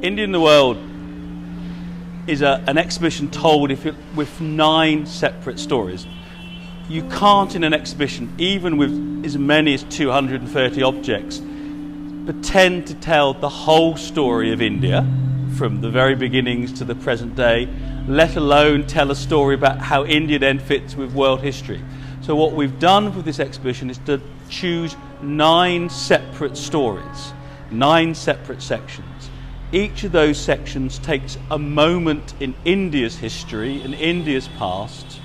India in the World is an exhibition told with 9 separate stories. You can't, in an exhibition, even with as many as 230 objects, pretend to tell the whole story of India from the very beginnings to the present day, let alone tell a story about how India then fits with world history. So what we've done with this exhibition is to choose 9 separate stories, 9 separate sections. Each of those sections takes a moment in India's history and India's past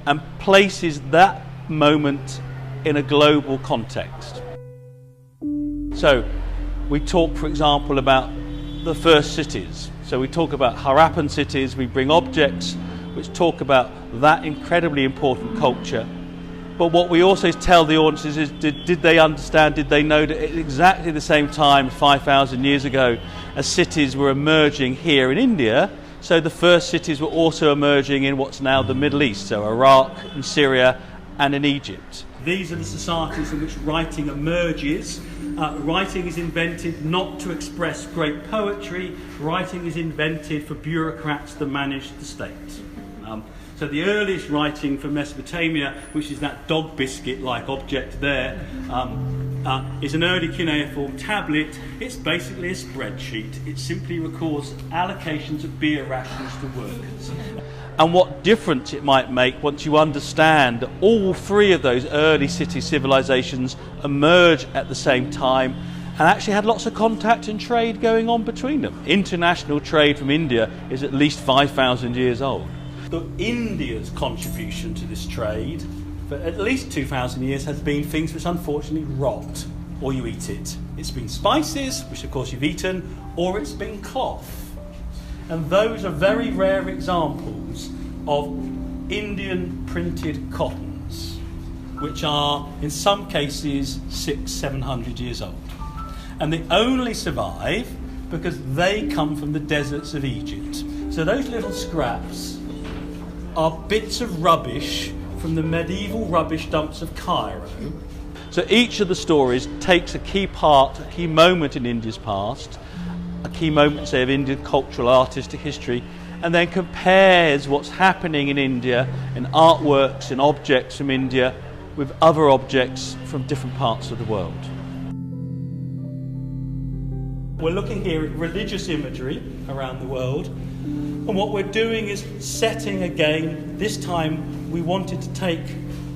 and places that moment in a global context. So we talk, for example, about the first cities. So we talk about Harappan cities, we bring objects which talk about that incredibly important culture. But what we also tell the audiences is, did they understand, did they know that at exactly the same time, 5,000 years ago, as cities were emerging here in India, so the first cities were also emerging in what's now the Middle East, so Iraq and Syria and in Egypt. These are the societies in which writing emerges. Writing is invented not to express great poetry, writing is invented for bureaucrats to manage the state. So the earliest writing from Mesopotamia, which is that dog biscuit-like object there, is an early cuneiform tablet. It's basically a spreadsheet. It simply records allocations of beer rations to workers. And what difference it might make once you understand that all 3 of those early city civilizations emerge at the same time and actually had lots of contact and trade going on between them. International trade from India is at least 5,000 years old. So India's contribution to this trade for at least 2,000 years has been things which unfortunately rot, or you eat it. It's been spices, which of course you've eaten, or it's been cloth. And those are very rare examples of Indian printed cottons, which are in some cases 600-700 years old. And they only survive because they come from the deserts of Egypt. So those little scraps are bits of rubbish from the medieval rubbish dumps of Cairo. So each of the stories takes a key part, a key moment in India's past, a key moment, say, of Indian cultural artistic history, and then compares what's happening in India in artworks and objects from India with other objects from different parts of the world. We're looking here at religious imagery around the world, and what we're doing is setting again. This time we wanted to take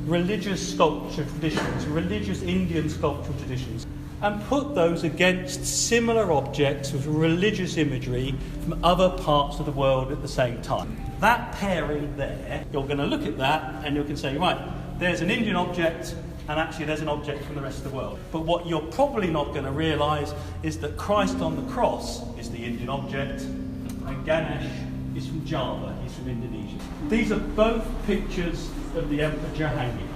religious sculpture traditions, religious Indian sculptural traditions, and put those against similar objects with religious imagery from other parts of the world at the same time. That pairing there, you're going to look at that and you can say, right, there's an Indian object and actually there's an object from the rest of the world. But what you're probably not going to realise is that Christ on the cross is the Indian object and Ganesh is from Java, he's from Indonesia. These are both pictures of the Emperor Jahangir.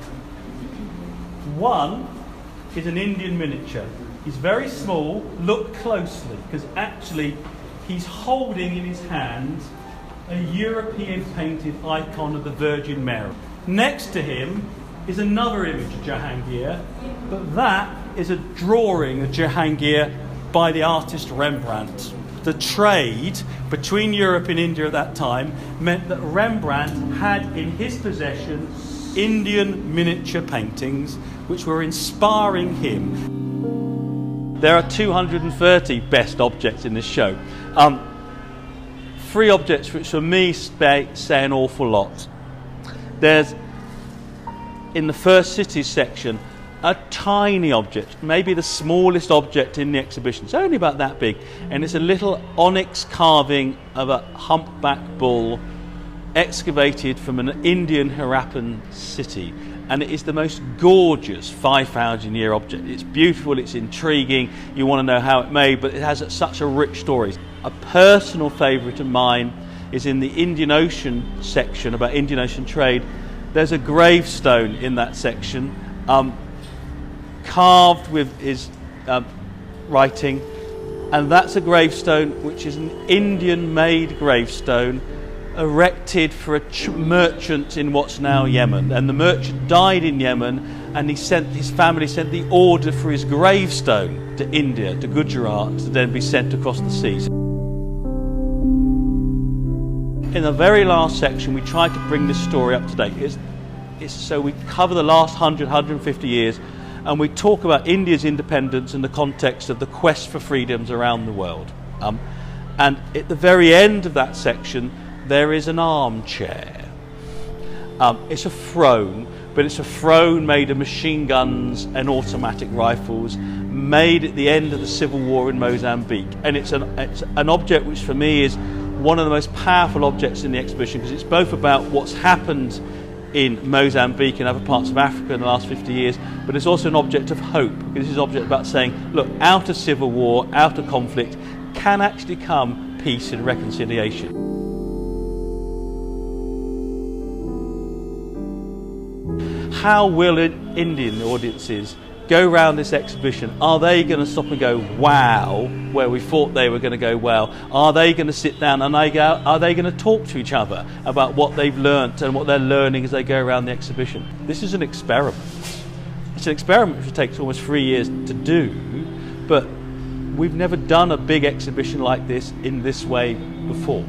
One is an Indian miniature. He's very small. Look closely, because actually he's holding in his hand a European painted icon of the Virgin Mary. Next to him is another image of Jahangir, but that is a drawing of Jahangir by the artist Rembrandt. The trade between Europe and India at that time meant that Rembrandt had in his possession Indian miniature paintings which were inspiring him. There are 230 best objects in this show. 3 objects which for me say an awful lot. There's, in the first cities section, a tiny object, maybe the smallest object in the exhibition. It's only about that big, and it's a little onyx carving of a humpback bull excavated from an Indian Harappan city, and it is the most gorgeous 5,000-year object. It's beautiful, it's intriguing, you want to know how it made, but it has such a rich story. A personal favourite of mine is in the Indian Ocean section about Indian Ocean trade. There's a gravestone in that section, carved with his writing, and that's a gravestone which is an Indian-made gravestone erected for a merchant in what's now Yemen. And the merchant died in Yemen, and his family sent the order for his gravestone to India, to Gujarat, to then be sent across the seas. in the very last section, we tried to bring this story up to date. So we cover the last 100, 150 years, and we talk about India's independence in the context of the quest for freedoms around the world. And at the very end of that section, there is an armchair. It's a throne, but it's a throne made of machine guns and automatic rifles, made at the end of the civil war in Mozambique. And it's an object which for me is one of the most powerful objects in the exhibition, because it's both about what's happened in Mozambique and other parts of Africa in the last 50 years, but it's also an object of hope, because this is an object about saying, look, out of civil war, out of conflict, can actually come peace and reconciliation. How will Indian audiences go around this exhibition? Are they going to stop and go, wow, where we thought they were going to go, well? Are they going to sit down and are they going to talk to each other about what they've learnt and what they're learning as they go around the exhibition? This is an experiment. It's an experiment which takes almost 3 years to do, but we've never done a big exhibition like this in this way before.